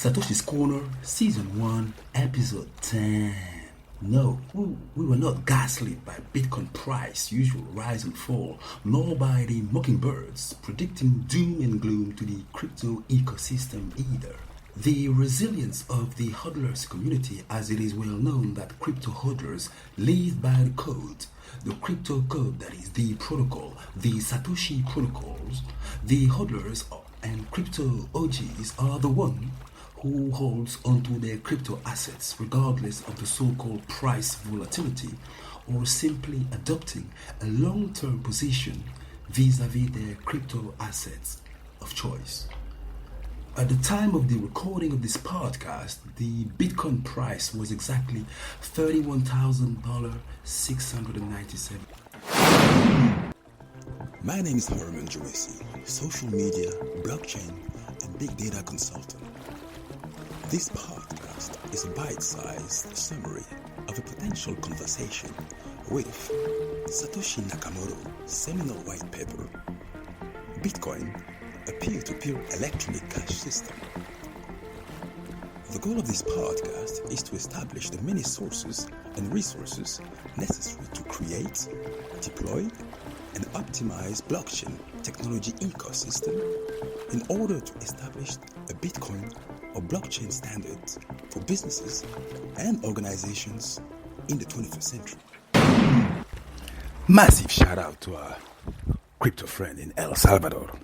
Satoshi's Corner, Season 1, Episode 10. No, we were not gaslit by Bitcoin price usual rise and fall, nor by the mockingbirds predicting doom and gloom to the crypto ecosystem either. The resilience of the hodlers community, as it is well known that crypto hodlers live by the code, the crypto code, that is the protocol, the Satoshi protocols. The hodlers and crypto OGs are the one who holds onto their crypto assets regardless of the so-called price volatility, or simply adopting a long-term position vis-a-vis their crypto assets of choice. At the time of the recording of this podcast, the Bitcoin price was exactly $31,697. My name is Hermann Djoumessi, social media, blockchain, and big data consultant. This podcast is a bite-sized summary of a potential conversation with Satoshi Nakamoto's seminal white paper, Bitcoin, a peer-to-peer electronic cash system. The goal of this podcast is to establish the many sources and resources necessary to create, deploy, and optimize blockchain technology ecosystem in order to establish a Bitcoin or blockchain standard for businesses and organizations in the 21st century. Massive shout out to our crypto friend in El Salvador.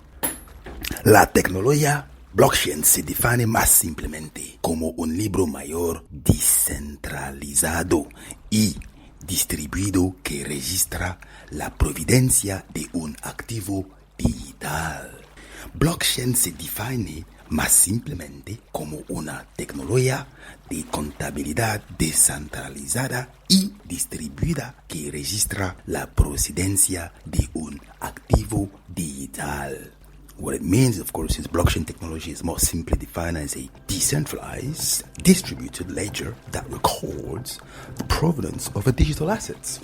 La tecnología blockchain se define más simplemente como un libro mayor descentralizado y distribuido que registra la providencia de un activo digital. Blockchain se define más simplemente como una tecnología de contabilidad descentralizada y distribuida que registra la procedencia de un activo digital. What it means, of course, is blockchain technology is more simply defined as a decentralized, distributed ledger that records the provenance of a digital asset.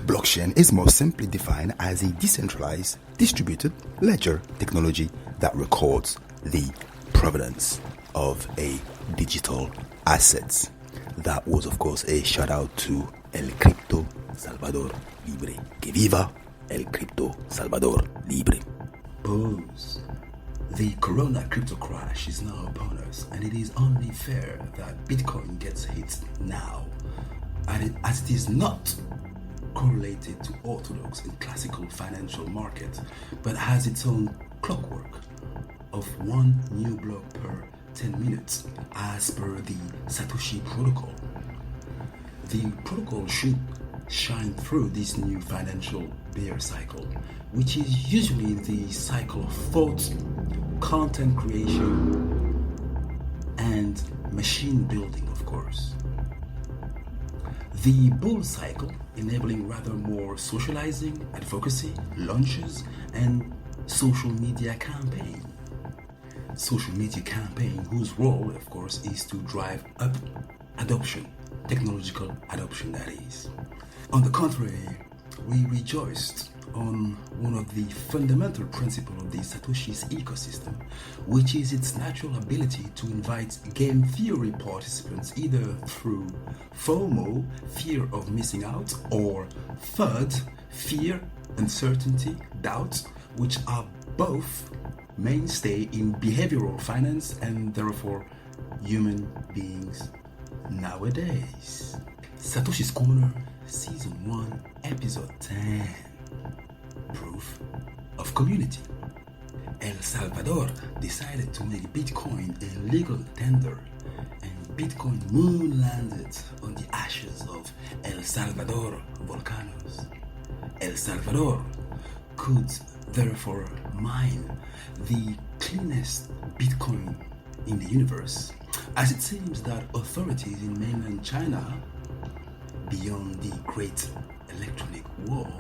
Blockchain is more simply defined as a decentralized, distributed ledger technology that records the provenance of a digital asset. That was, of course, a shout out to El Cripto Salvador Libre. Que viva El Cripto Salvador Libre. Booze. The corona crypto crash is now upon us, and it is only fair that Bitcoin gets hit now, as it is not correlated to orthodox and classical financial markets, but has its own clockwork of one new block per 10 minutes as per the Satoshi protocol. The protocol should shine through this new financial bear cycle, which is usually the cycle of thought, content creation, and machine building, of course. The bull cycle, enabling rather more socializing, advocacy, launches, and social media campaign. Social media campaign whose role, of course, is to drive up adoption, technological adoption, that is. On the contrary, we rejoiced on one of the fundamental principles of the Satoshi's ecosystem, which is its natural ability to invite game theory participants either through FOMO, fear of missing out, or FUD, fear, uncertainty, doubt, which are both mainstay in behavioral finance and therefore human beings nowadays. Satoshi's Corner, Season 1, Episode 10. Proof of community. El Salvador decided to make Bitcoin a legal tender, and Bitcoin moon landed on the ashes of El Salvador volcanoes. El Salvador could therefore mine the cleanest Bitcoin in the universe, as it seems that authorities in mainland China, beyond the Great Electronic Wall,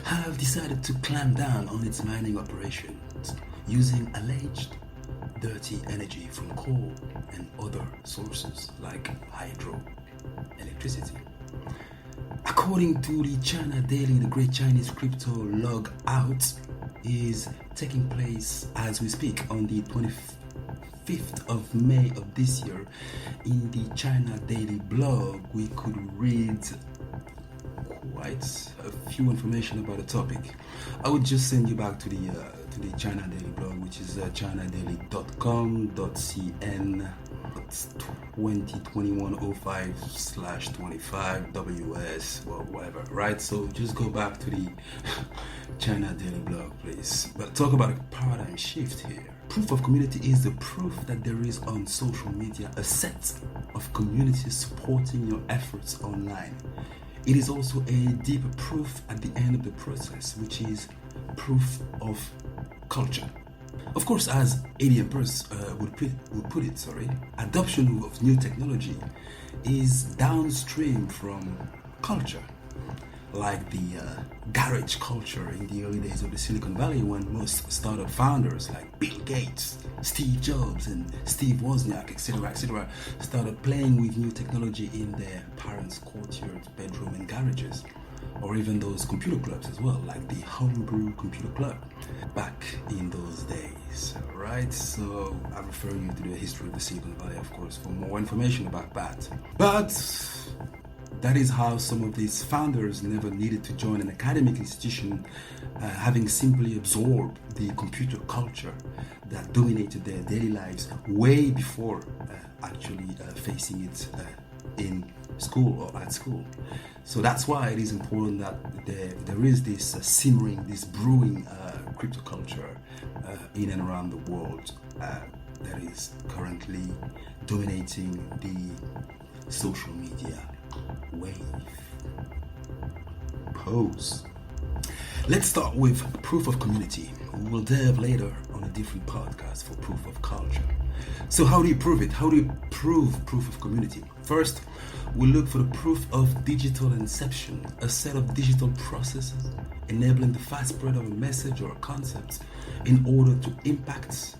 have decided to clamp down on its mining operations using alleged dirty energy from coal and other sources like hydro electricity. According to the China Daily, the Great Chinese Crypto Log Out is taking place as we speak on the 5th of May of this year, in the China Daily blog, we could read quite a few information about the topic. I would just send you back to the China Daily blog, which is chinadaily.com.cn 2021-05/25 WS, well, whatever, right? So just go back to the China Daily blog, please. But talk about a paradigm shift here. Proof of community is the proof that there is on social media a set of communities supporting your efforts online. It is also a deeper proof at the end of the process, which is proof of culture. Of course, as ADMPers would put it, adoption of new technology is downstream from culture, like the garage culture in the early days of the Silicon Valley, when most startup founders like Bill Gates, Steve Jobs, and Steve Wozniak, etc., started playing with new technology in their parents' courtyards, bedroom, and garages. Or even those computer clubs as well, like the Homebrew Computer Club back in those days, right? So I refer you to the history of the Silicon Valley, of course, for more information about that. But that is how some of these founders never needed to join an academic institution, having simply absorbed the computer culture that dominated their daily lives way before actually facing it in school or at school. So that's why it is important that there is this simmering, this brewing crypto culture in and around the world that is currently dominating the social media wave. Pose. Let's start with proof of community. We will delve later on a different podcast for proof of culture. So how do you prove it? How do you prove proof of community? First, we look for the proof of digital inception, a set of digital processes enabling the fast spread of a message or a concept in order to impact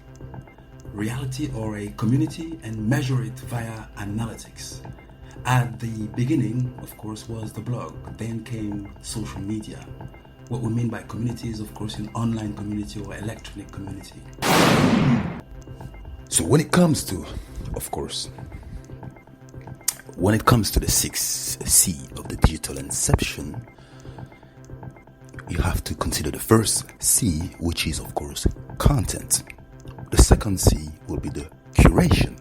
reality or a community and measure it via analytics. At the beginning, of course, was the blog. Then came social media. What we mean by community is, of course, an online community or electronic community. So when it comes to, of course, when it comes to the 6th C of the digital inception, you have to consider the first C, which is, of course, content. The second C will be the curation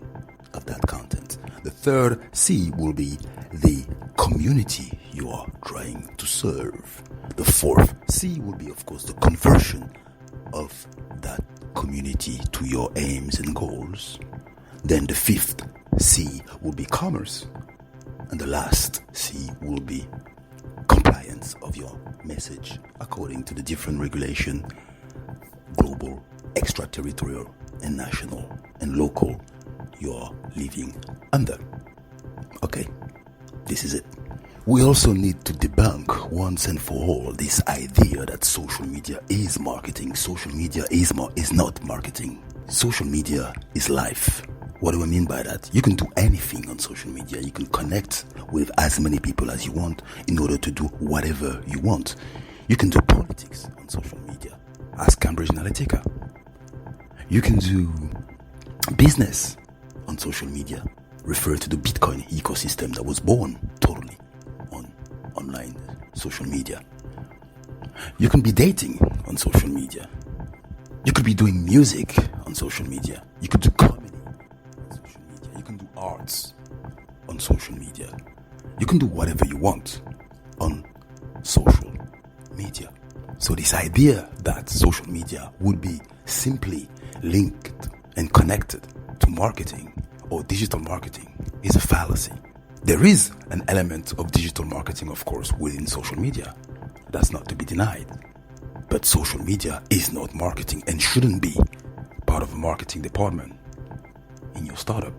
of that content. The third C will be the community you are trying to serve. The fourth C will be, of course, the conversion of that community to your aims and goals. Then the fifth C will be commerce. And the last C will be compliance of your message according to the different regulation, global, extraterritorial, and national and local you are living under. Okay, this is it. We also need to debunk once and for all this idea that social media is marketing. Social media is not marketing. Social media is life. What do I mean by that? You can do anything on social media. You can connect with as many people as you want in order to do whatever you want. You can do politics on social media. Ask Cambridge Analytica. You can do business on social media. Refer to the Bitcoin ecosystem that was born totally on online social media. You can be dating on social media. You could be doing music on social media. You could do comedy on social media. You can do arts on social media. You can do whatever you want on social media. So this idea that social media would be simply linked and connected to marketing or digital marketing is a fallacy. There is an element of digital marketing, of course, within social media. That's not to be denied. But social media is not marketing and shouldn't be part of a marketing department in your startup.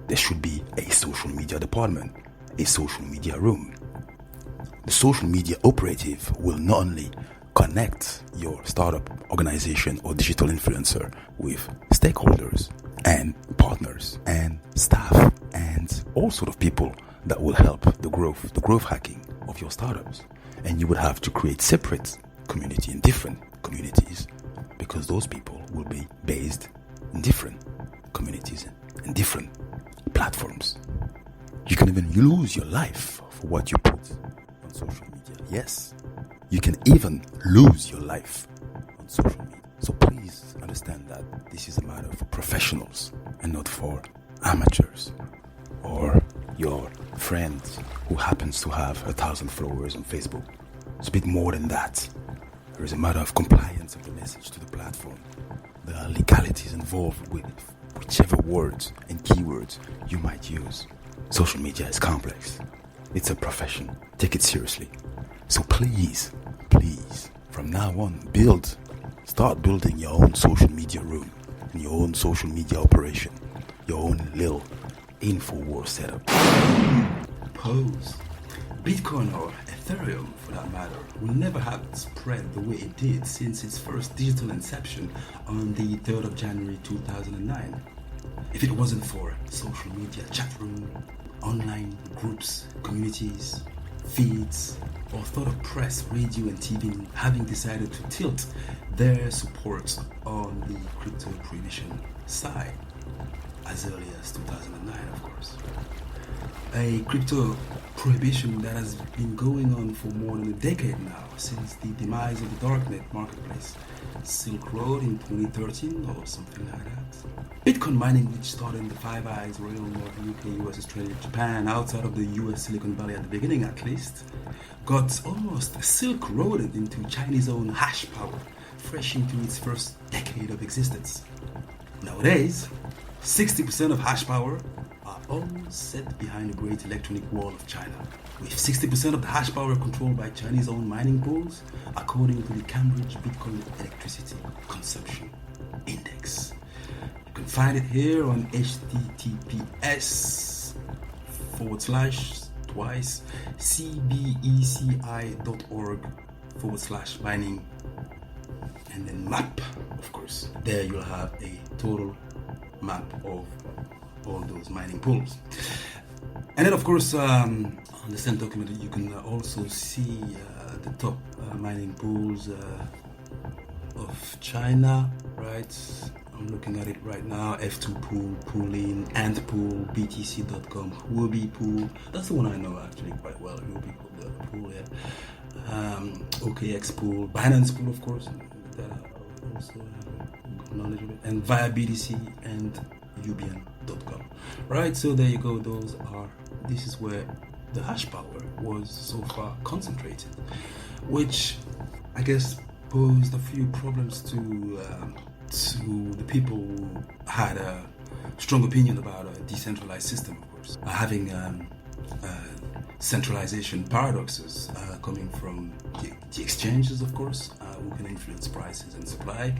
There should be a social media department, a social media room. The social media operative will not only connect your startup organization or digital influencer with stakeholders and partners and staff and all sort of people that will help the growth hacking of your startups. And you would have to create separate community in different communities because those people will be based in different communities and different platforms. You can even lose your life for what you put on social media. Yes, you can even lose your life on social media. So please understand that this is a matter for professionals and not for amateurs or your friend who happens to have 1,000 followers on Facebook. It's a bit more than that. There is a matter of compliance of the message to the platform. There are legalities involved with whichever words and keywords you might use. Social media is complex. It's a profession. Take it seriously. So please, from now on, start building your own social media room, your own social media operation, your own little InfoWars setup. Pose. Bitcoin or Ethereum, for that matter, will never have spread the way it did since its first digital inception on the 3rd of January 2009. If it wasn't for social media, chat room, online groups, communities, feeds, or thought of press, radio and TV having decided to tilt their support on the crypto prohibition side as early as 2009, of course. A crypto prohibition that has been going on for more than a decade now, since the demise of the darknet marketplace, Silk Road in 2013 or something like that. Bitcoin mining, which started in the Five Eyes, Royal North, UK, US, Australia, Japan, outside of the US Silicon Valley at the beginning at least, got almost Silk Roaded into Chinese own hash power, fresh into its first decade of existence. Nowadays, 60% of hash power are all set behind the Great Electronic Wall of China, with 60% of the hash power controlled by Chinese-owned mining pools, according to the Cambridge Bitcoin Electricity Consumption Index. You can find it here on https://cbeci.org/mining and then map, of course. There you'll have a total map of all those mining pools. And then, of course, on the same document, you can also see the top mining pools of China, right? I'm looking at it right now. F2 pool, Poolin, Ant pool, BTC.com, Huobi pool. That's the one I know actually quite well. Huobi pool, yeah. OKX pool, Binance pool, of course. That I also have good knowledge of it. And via BTC and Ubian.com. Right, so there you go. This is where the hash power was so far concentrated, which I guess posed a few problems to the people who had a strong opinion about a decentralized system, of course. Having centralization paradoxes coming from the exchanges, of course, who can influence prices and supply.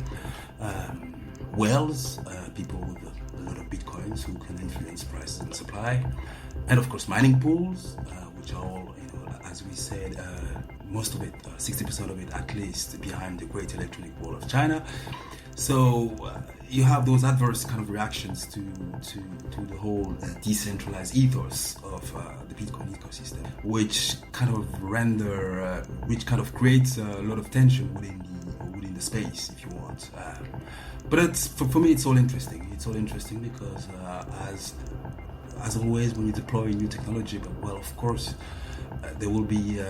Whales, people with a lot of bitcoins who can influence prices and supply. And of course, mining pools, which are all, as we said, most of it, 60% of it at least, behind the Great Electronic Wall of China. So you have those adverse kind of reactions to the whole decentralized ethos of the Bitcoin ecosystem, which kind of creates a lot of tension within the space, if you want. But for me, it's all interesting. It's all interesting because as always, when you deploy new technology, of course, there will be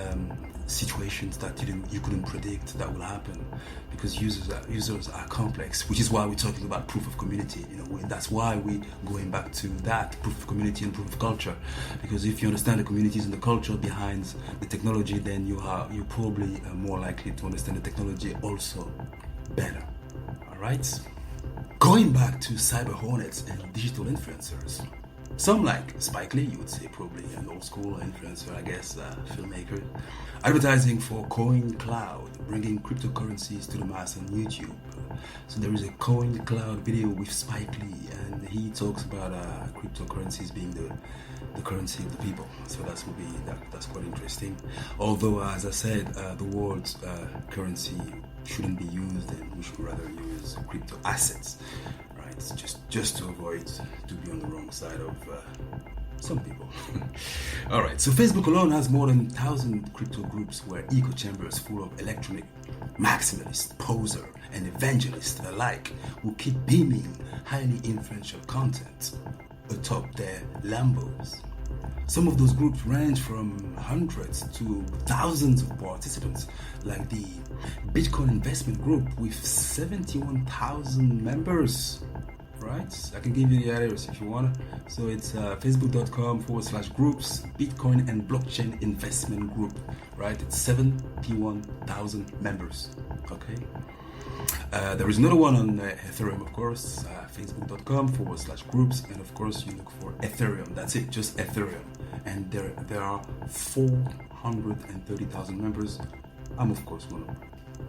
situations that you couldn't predict that will happen, because users are complex, which is why we're talking about proof of community. That's why we're going back to that proof of community and proof of culture, because if you understand the communities and the culture behind the technology, then you're probably more likely to understand the technology also better. All right, going back to cyber hornets and digital influencers. Some, like Spike Lee, you would say, probably an old school influencer, I guess, filmmaker, advertising for Coin Cloud, bringing cryptocurrencies to the mass on YouTube. So there is a Coin Cloud video with Spike Lee, and he talks about cryptocurrencies being the currency of the people. So that's quite interesting. Although, as I said, the word currency shouldn't be used, and we should rather use crypto assets. Just to avoid to be on the wrong side of Some people. Alright, so Facebook alone has more than 1,000 crypto groups where echo chambers full of electronic maximalists, poser, and evangelists alike who keep beaming highly influential content atop their Lambos. Some of those groups range from hundreds to thousands of participants, like the Bitcoin investment group with 71,000 members. Right? I can give you the address if you want. So it's facebook.com/groups Bitcoin and blockchain investment group. Right? It's 71,000 members. Okay. There is another one on Ethereum, of course, facebook.com/groups, and of course you look for Ethereum. That's it, just Ethereum. And there are 430,000 members. I'm of course one of them.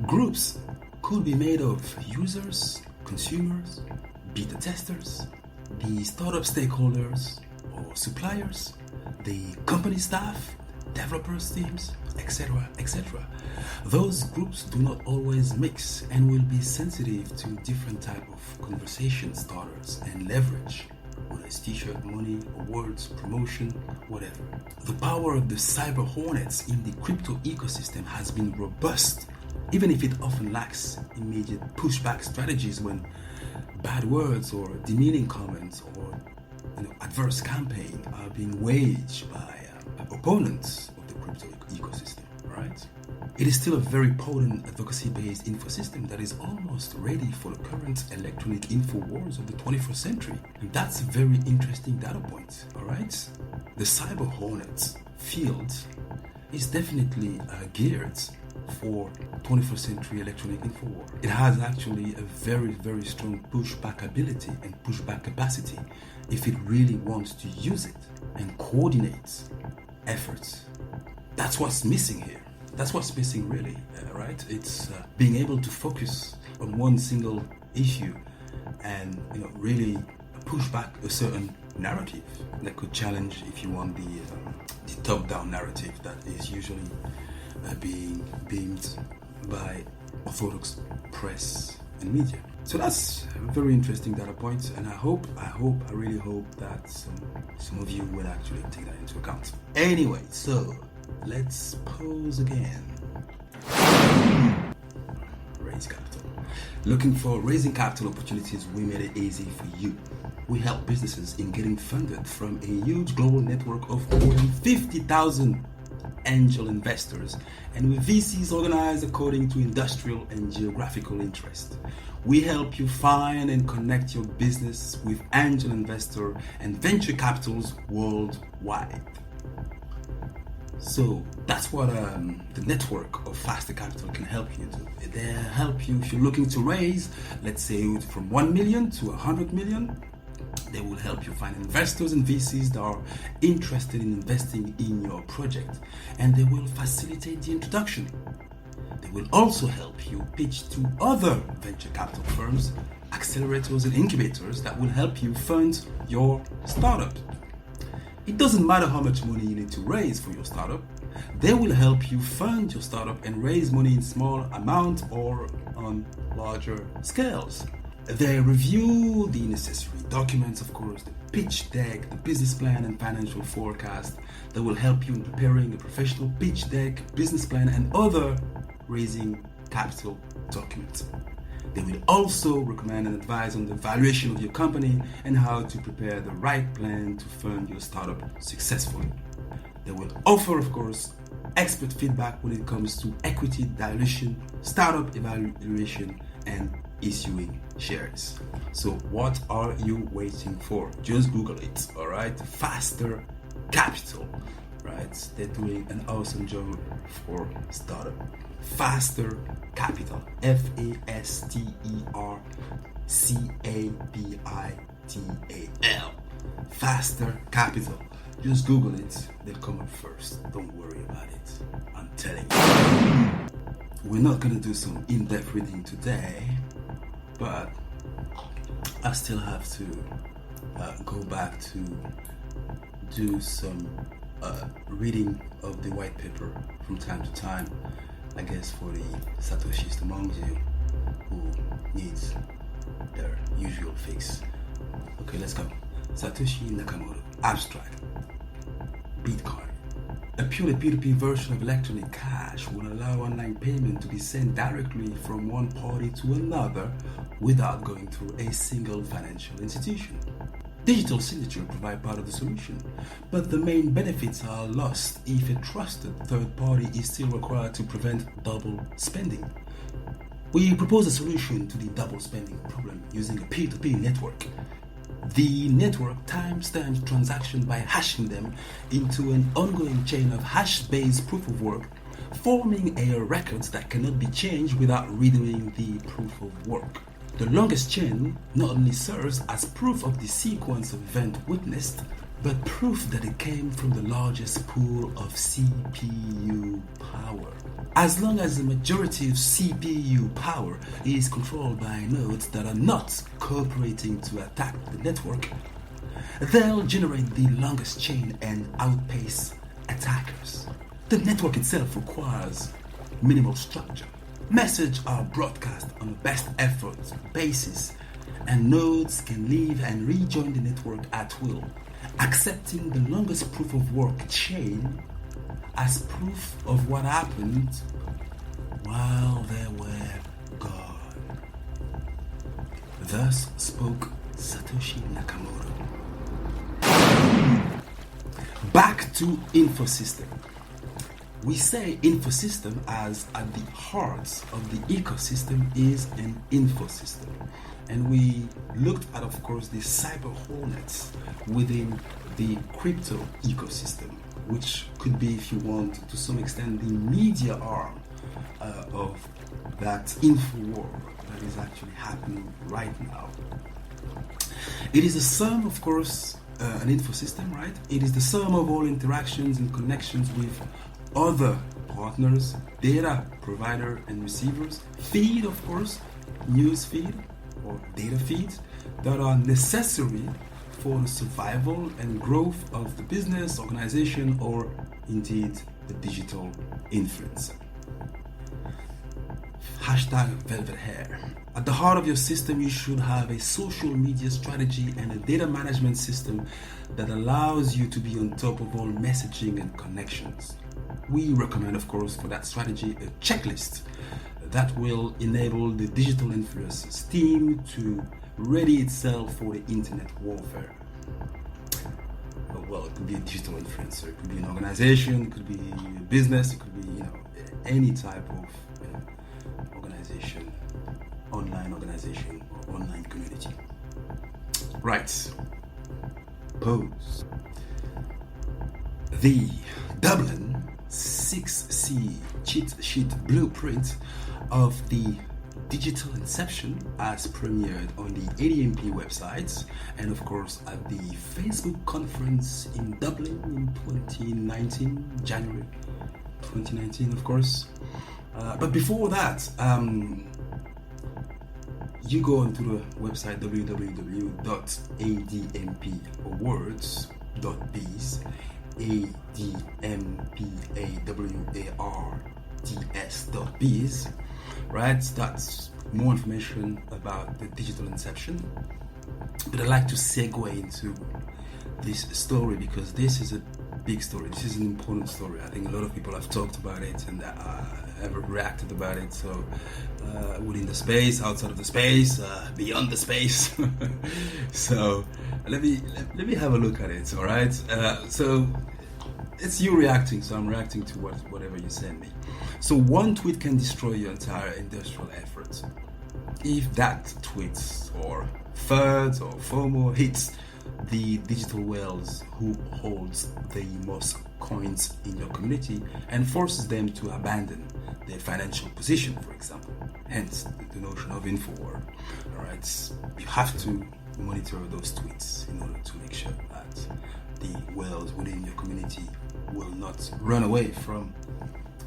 Groups could be made of users, consumers, beta testers, the startup stakeholders or suppliers, the company staff, developers teams, etc., etc. Those groups do not always mix and will be sensitive to different type of conversation starters and leverage, whether it's t-shirt, money, awards, promotion, whatever. The power of the cyber hornets in the crypto ecosystem has been robust, even if it often lacks immediate pushback strategies when bad words or demeaning comments or adverse campaign are being waged by opponents of the crypto ecosystem, right? It is still a very potent advocacy-based infosystem that is almost ready for the current electronic info wars of the 21st century. And that's a very interesting data point, all right? The cyber hornets field is definitely geared for 21st century electronic info war. It has actually a very, very strong pushback ability and pushback capacity if it really wants to use it and coordinate efforts. That's what's missing here. That's what's missing really, right? It's being able to focus on one single issue and really push back a certain narrative that could challenge, if you want, the top-down narrative that is usually being beamed by orthodox press and media. So that's a very interesting data point, and I really hope that some of you will actually take that into account. Anyway, so let's pause again. Raise capital. Looking for raising capital opportunities? We made it easy for you. We help businesses in getting funded from a huge global network of more than 50,000 angel investors, and with VCs organized according to industrial and geographical interest. We help you find and connect your business with angel investor and venture capitals worldwide. So that's what the network of Faster Capital can help you do. They help you if you're looking to raise, let's say, from 1 million to 100 million. They will help you find investors and VCs that are interested in investing in your project, and they will facilitate the introduction. They will also help you pitch to other venture capital firms, accelerators and incubators that will help you fund your startup. It doesn't matter how much money you need to raise for your startup. They will help you fund your startup and raise money in small amounts or on larger scales. They review the necessary documents, of course, the pitch deck, the business plan and financial forecast that will help you in preparing a professional pitch deck, business plan and other raising capital documents. They will also recommend and advise on the valuation of your company and how to prepare the right plan to fund your startup successfully. They will offer, of course, expert feedback when it comes to equity dilution, startup evaluation, and issuing shares. So what are you waiting for? Just Google it, all right? Faster Capital, right? They're doing an awesome job for startup. Faster Capital, FASTERCAPITAL. Faster Capital. Just Google it, they'll come up first. Don't worry about it. I'm telling you. We're not gonna do some in-depth reading today, but I still have to go back to do some reading of the white paper from time to time, I guess, for the Satoshi'S among you who needs their usual fix. Okay, let's go. Satoshi Nakamoto, abstract. Bitcoin. A purely P2P version of electronic cash will allow online payment to be sent directly from one party to another without going through a single financial institution. Digital signature provide part of the solution, but the main benefits are lost if a trusted third party is still required to prevent double spending. We propose a solution to the double spending problem using a P2P network. The network timestamps transactions by hashing them into an ongoing chain of hash-based proof of work, forming a record that cannot be changed without redoing the proof of work. The longest chain not only serves as proof of the sequence of events witnessed, but proof that it came from the largest pool of CPU power. As long as the majority of CPU power is controlled by nodes that are not cooperating to attack the network, they'll generate the longest chain and outpace attackers. The network itself requires minimal structure. Messages are broadcast on a best effort basis, and nodes can leave and rejoin the network at will, accepting the longest proof of work chain as proof of what happened while they were gone. Thus spoke Satoshi Nakamoto. Back to infosystem. We say infosystem as at the heart of the ecosystem is an infosystem. And we looked at, of course, the cyber hornets within the crypto ecosystem, which could be, if you want, to some extent, the media arm of that info war that is actually happening right now. It is a sum, of course, an infosystem, right? It is the sum of all interactions and connections with other partners, data provider and receivers, feed, of course, news feed or data feeds that are necessary for the survival and growth of the business, organization, or indeed the digital influencer. Hashtag velvet hair. At the heart of your system, you should have a social media strategy and a data management system that allows you to be on top of all messaging and connections. We recommend, of course, for that strategy, a checklist that will enable the digital influencers team to ready itself for the internet warfare. Well, it could be a digital influencer, it could be an organization, it could be a business, it could be, any type of organization, online organization or online community. Right. Pose. The Dublin 6C cheat sheet blueprint of the digital inception as premiered on the ADMP websites and of course at the Facebook conference in Dublin in 2019, January 2019 of course. But before that, you go onto the website www.admpawards.biz, ADMPAWARDS.biz, right? That's more information about the digital inception. But I'd like to segue into this story because this is a big story. This is an important story. I think a lot of people have talked about it and have reacted about it. So within the space, outside of the space, beyond the space. So let me have a look at it. All right. So it's you reacting. So I'm reacting to whatever you send me. So one tweet can destroy your entire industrial efforts. If that tweet or FUD or FOMO hits the digital whales who holds the most coins in your community and forces them to abandon their financial position, for example. Hence the notion of InfoWar. All right, you have to monitor those tweets in order to make sure that the whales within your community will not run away from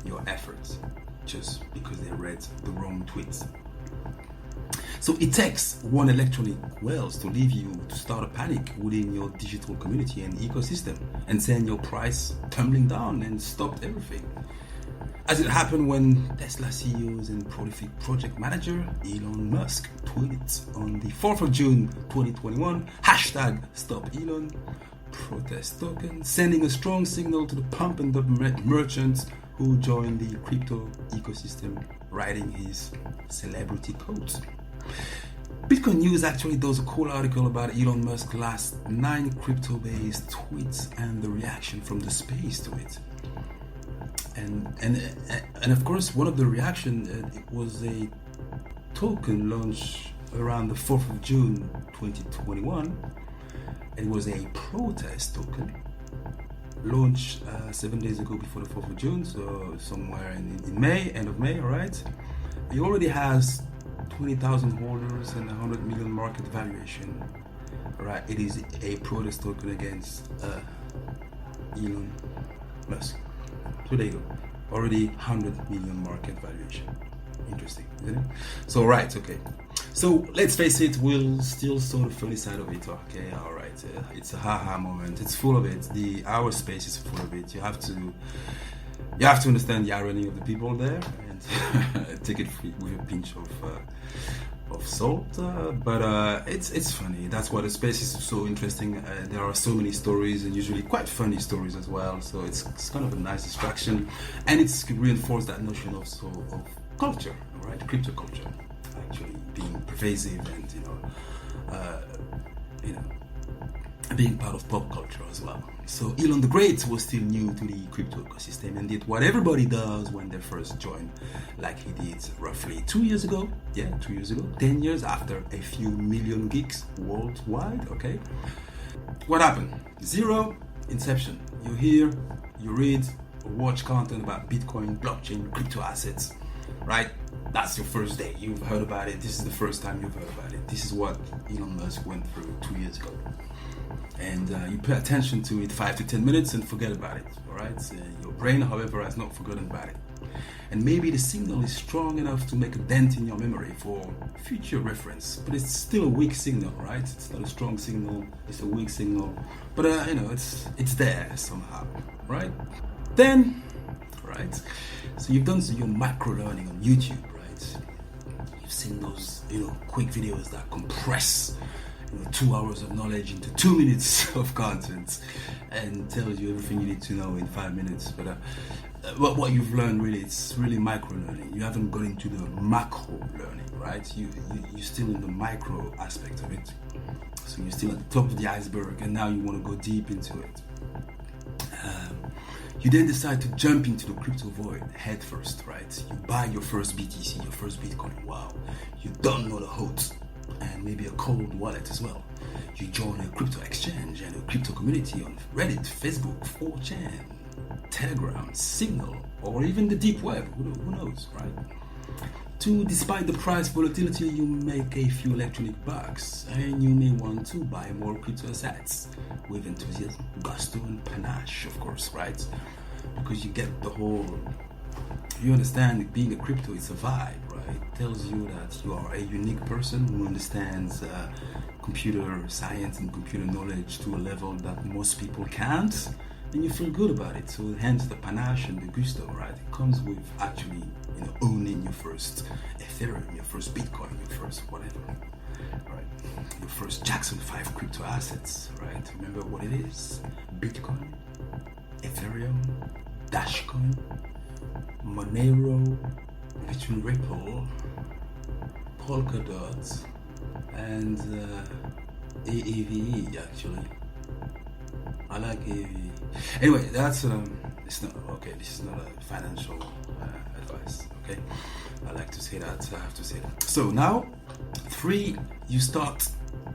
your efforts just because they read the wrong tweets. So it takes one electronic whales to leave you to start a panic within your digital community and ecosystem and send your price tumbling down and stopped everything. As it happened when Tesla CEOs and prolific project manager Elon Musk tweeted on the 4th of June 2021, hashtag stop Elon, protest token, sending a strong signal to the pump and dump merchants who joined the crypto ecosystem, writing his celebrity quote. Bitcoin News actually does a cool article about Elon Musk's last 9 crypto-based tweets and the reaction from the space to it. And of course, one of the reaction it was a token launched around the 4th of June 2021. It was a protest token launched 7 days ago before the 4th of June, so somewhere in May, end of May, all right? It already has 20,000 holders and 100 million market valuation, all right? It is a protest token against Elon Musk. So there you go, already 100 million market valuation. Interesting, isn't it? So right, okay. So let's face it, we'll still saw the funny side of it. Okay, all right. It's a haha moment. It's full of it. Our space is full of it. You have to understand the irony of the people there and take it with a pinch of salt. But it's funny. That's why the space is so interesting. There are so many stories and usually quite funny stories as well. So it's kind of a nice distraction, and it's reinforced that notion also of culture, right? Crypto culture actually being pervasive and being part of pop culture as well. So Elon the Great was still new to the crypto ecosystem and did what everybody does when they first join, like he did roughly 2 years ago. Yeah, 2 years ago, 10 years after a few million geeks worldwide. Okay, what happened? Zero inception. You hear, you read, or watch content about Bitcoin, blockchain, crypto assets, right? That's your first day. You've heard about it. This is the first time you've heard about it. This is what Elon Musk went through 2 years ago. And you pay attention to it 5 to 10 minutes and forget about it, all right? Your brain, however, has not forgotten about it. And maybe the signal is strong enough to make a dent in your memory for future reference, but it's still a weak signal, right? It's not a strong signal, it's a weak signal, but it's there somehow, right? Then, right, so you've done your micro learning on YouTube, right? You've seen those, quick videos that compress 2 hours of knowledge into 2 minutes of content and tells you everything you need to know in 5 minutes. But what you've learned really, it's really micro learning. You haven't gone into the macro learning, right? You're still in the micro aspect of it. So you're still at the top of the iceberg, and now you want to go deep into it. You then decide to jump into the crypto void head first, right? You buy your first BTC, your first Bitcoin. Wow, you don't know the hopes. And maybe a cold wallet as well. You join a crypto exchange and a crypto community on Reddit, Facebook, 4chan, Telegram, Signal, or even the deep web. Who knows, right? Despite the price volatility, you make a few electronic bucks, and you may want to buy more crypto assets with enthusiasm, gusto, and panache, of course, right? Because you get the whole. You understand being a crypto is a vibe, right? It tells you that you are a unique person who understands computer science and computer knowledge to a level that most people can't, and you feel good about it. So hence the panache and the gusto, right? It comes with actually owning your first Ethereum, your first Bitcoin, your first whatever, right? Your first Jackson 5 crypto assets, right? Remember what it is? Bitcoin, Ethereum, Dashcoin, Monero, between Ripple, Polkadot, and AAVE actually. I like AAVE. Anyway, that's it's not okay. This is not a financial advice. Okay, I like to say that. I have to say that. So now, 3, you start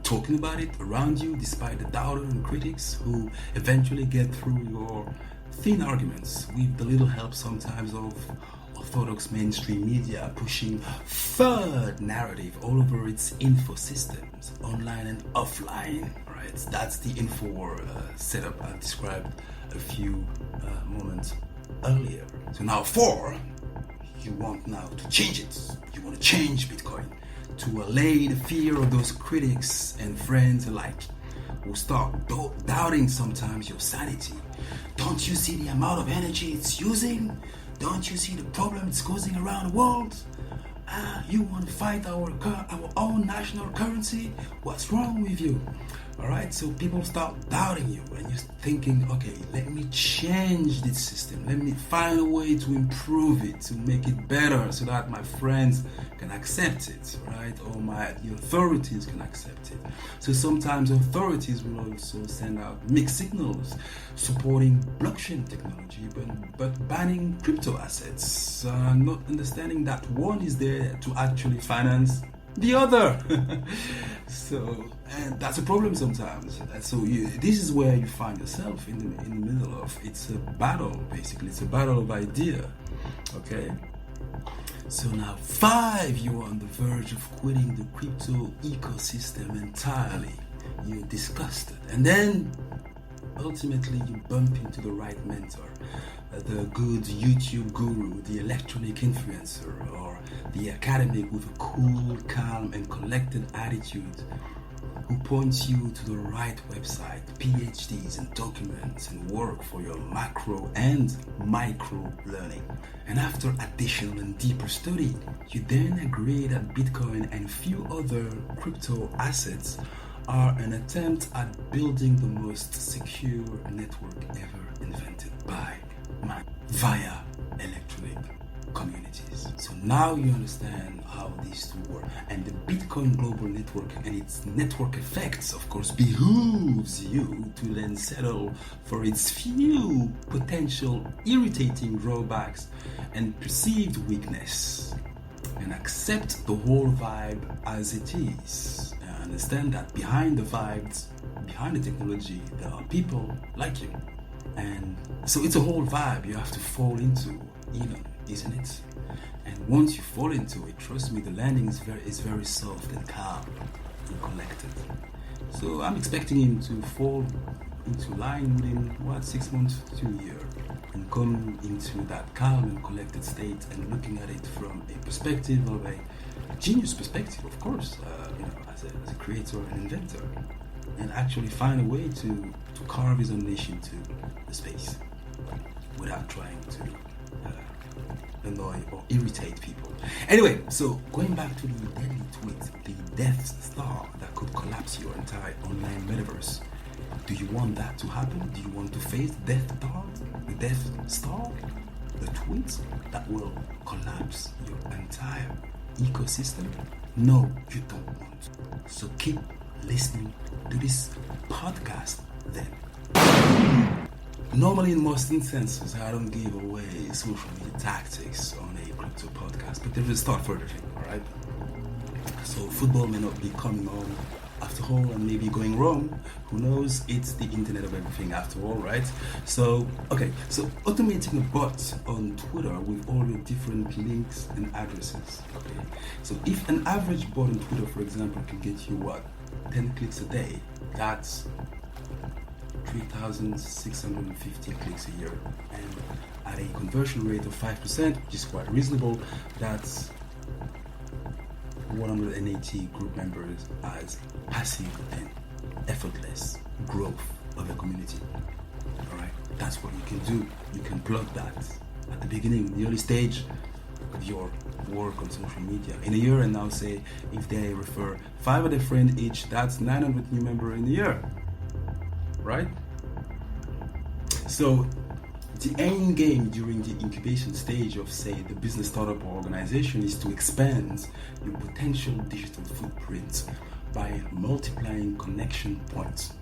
talking about it around you, despite the doubters and critics who eventually get through your thin arguments with the little help sometimes of orthodox mainstream media pushing third narrative all over its info systems, online and offline, right? That's the info setup I described a few moments earlier. So now 4, you want now to change it. You want to change Bitcoin to allay the fear of those critics and friends alike who start doubting sometimes your sanity. Don't you see the amount of energy it's using? Don't you see the problem it's causing around the world? You want to fight our own national currency? What's wrong with you? Alright, so people start doubting you and you're thinking, okay, let me change this system. Let me find a way to improve it, to make it better so that my friends can accept it, right? Or the authorities can accept it. So sometimes authorities will also send out mixed signals supporting blockchain technology but banning crypto assets, not understanding that one is there to actually finance the other. And that's a problem sometimes. So this is where you find yourself in the middle of. It's a battle, basically. It's a battle of idea. Okay. So now 5, you're on the verge of quitting the crypto ecosystem entirely. You're disgusted, and then ultimately you bump into the right mentor, the good YouTube guru, the electronic influencer, or the academic with a cool, calm, and collected attitude, who points you to the right website, PhDs and documents and work for your macro and micro learning. And after additional and deeper study, you then agree that Bitcoin and a few other crypto assets are an attempt at building the most secure network ever invented by man via electronic communities. So now you understand how these two work, and the Bitcoin global network and its network effects, of course, behooves you to then settle for its few potential irritating drawbacks and perceived weakness, and accept the whole vibe as it is. Understand that behind the vibes, behind the technology, there are people like you. And so it's a whole vibe you have to fall into, isn't it? And once you fall into it, trust me, the landing is very soft and calm and collected. So I'm expecting him to fall into line within 6 months to a year, and come into that calm and collected state, and looking at it from a perspective of a genius perspective, of course, as a creator and inventor, and actually find a way to carve his own niche into the space without trying to annoy or irritate people. Anyway, so going back to the deadly tweet, the Death Star that could collapse your entire online metaverse. Do you want that to happen? Do you want to face the Death Star? The tweet that will collapse your entire ecosystem? No, you don't want to. So keep listening to this podcast then. Normally, in most instances, I don't give away social media tactics on a crypto podcast, but there is thought for everything, alright? So football may not be coming on after all, and maybe going wrong. Who knows? It's the internet of everything after all, right? So, okay, so automating a bot on Twitter with all your different links and addresses, okay? So if an average bot on Twitter, for example, can get you 10 clicks a day, that's 3,650 clicks a year, and at a conversion rate of 5%, which is quite reasonable, that's 180 group members as passive and effortless growth of a community. Alright, that's what you can do. You can plug that at the beginning, the early stage of your work on social media. In a year, and now say if they refer 5 of their friends each, that's 900 new members in a year. Right? So the end game during the incubation stage of, say, the business, startup, or organization is to expand your potential digital footprint by multiplying connection points.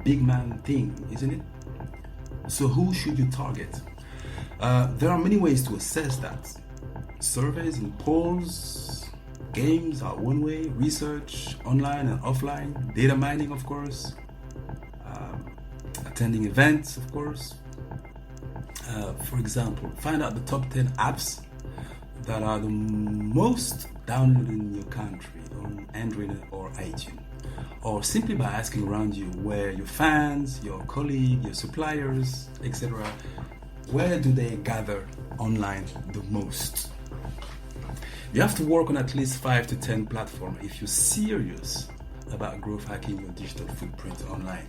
Big man thing, isn't it? So who should you target? There are many ways to assess that. Surveys and polls, games are one way, research, online and offline, data mining, of course, attending events, of course. For example, find out the top 10 apps that are the most downloaded in your country on Android or iTunes, or simply by asking around you where your fans, your colleagues, your suppliers, etc., where do they gather online the most? You have to work on at least 5 to 10 platforms if you're serious about growth hacking your digital footprint online.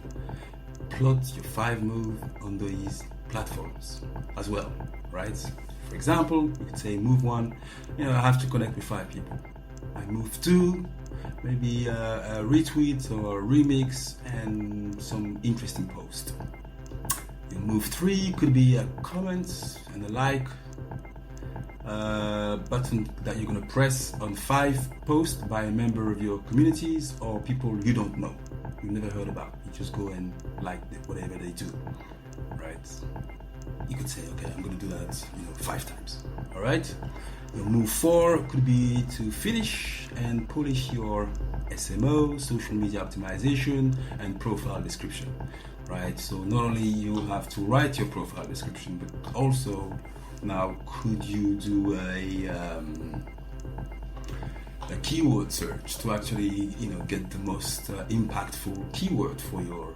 Plot your 5 moves on these platforms as well, right? For example, you could say move 1, I have to connect with 5 people. And move 2, maybe a retweet or remix and some interesting post. Move 3 could be a comment and a like button that you're going to press on 5 posts by a member of your communities or people you don't know, you've never heard about. You just go and like whatever they do, right? You could say, okay, I'm going to do that 5 times. All right. Your move 4 could be to finish and polish your SMO, social media optimization, and profile description, right? So not only you have to write your profile description, but also now could you do a keyword search to actually get the most impactful keyword for your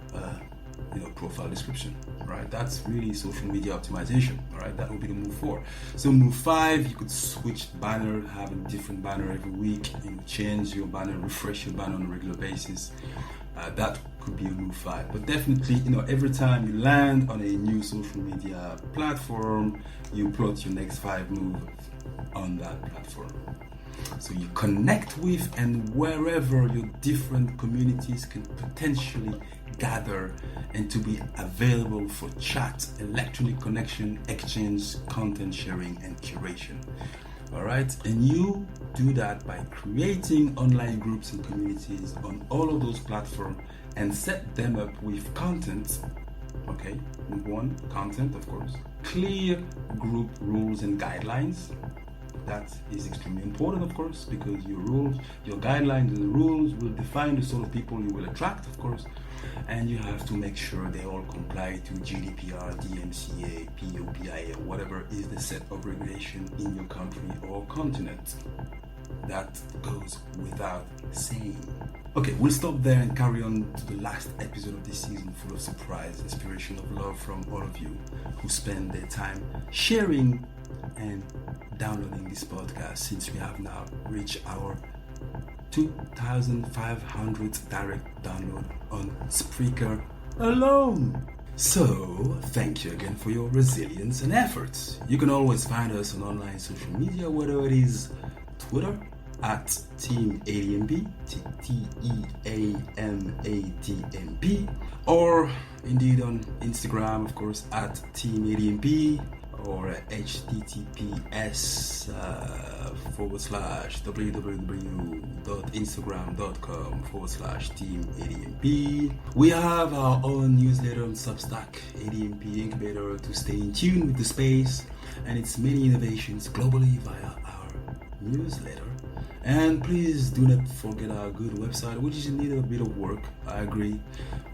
profile description, right? That's really social media optimization. All right, that will be the move 4. So move 5, you could switch banner, have a different banner every week, change your banner, refresh your banner on a regular basis. That could be a move 5. But definitely, every time you land on a new social media platform, you plot your next 5 moves on that platform. So you connect with and wherever your different communities can potentially gather and to be available for chat, electronic connection, exchange, content sharing, and curation. All right, and you do that by creating online groups and communities on all of those platforms and set them up with content. Okay, move 1, content, of course. Clear group rules and guidelines. That is extremely important, of course, because your rules, your guidelines and the rules will define the sort of people you will attract, of course, and you have to make sure they all comply to GDPR, DMCA, POPIA, whatever is the set of regulation in your country or continent. That goes without saying. Okay, we'll stop there and carry on to the last episode of this season, full of surprise, inspiration, of love from all of you who spend their time sharing and downloading this podcast, since we have now reached our 2,500 direct download on Spreaker alone. So, thank you again for your resilience and efforts. You can always find us on online social media, whether it is Twitter at Team ADMP, TEAMADMP, or indeed on Instagram, of course, at Team ADMP, or https www.instagram.com/teamadmp. We have our own newsletter on Substack, ADMP Incubator, to stay in tune with the space and its many innovations globally via our newsletter. And please do not forget our good website, which is in need of a bit of work, I agree,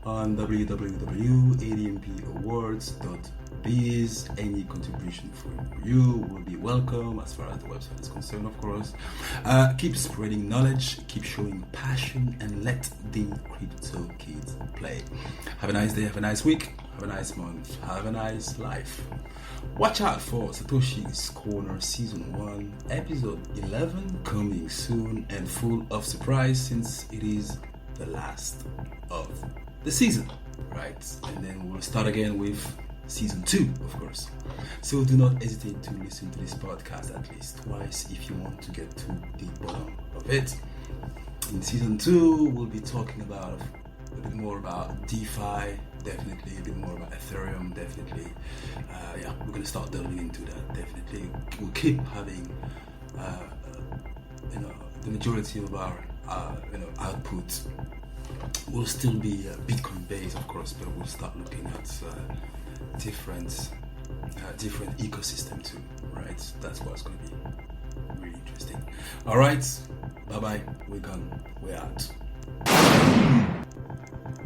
on www.admpawards.biz. Any contribution from you will be welcome as far as the website is concerned, of course. Keep spreading knowledge, keep showing passion, and let the crypto kids play. Have a nice day, have a nice week, have a nice month, have a nice life. Watch out for Satoshi's Corner Season 1, Episode 11, coming soon and full of surprise, since it is the last of the season, right? And then we'll start again with Season 2, of course. So do not hesitate to listen to this podcast at least twice if you want to get to the bottom of it. In Season 2, we'll be talking about a bit more about DeFi, definitely, a bit more about Ethereum, definitely. We're going to start delving into that, definitely. We'll keep having, the majority of our, output will still be Bitcoin based, of course, but we'll start looking at different ecosystem too, right? That's what's going to be really interesting. All right, bye-bye. We're gone. We're out.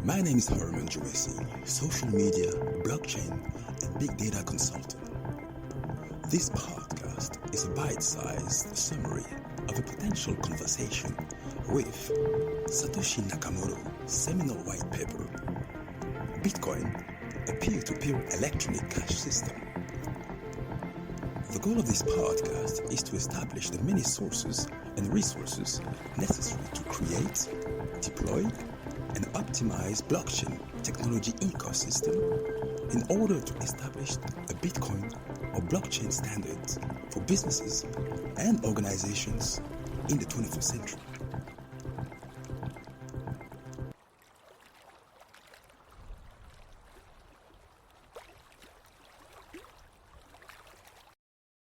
My name is Hermann Djoumessi, social media, blockchain, and big data consultant. This podcast is a bite-sized summary of a potential conversation with Satoshi Nakamoto's seminal white paper, Bitcoin, a peer-to-peer electronic cash system. The goal of this podcast is to establish the many sources and resources necessary to create, deploy, and optimize blockchain technology ecosystem in order to establish a Bitcoin of blockchain standards for businesses and organizations in the 21st century.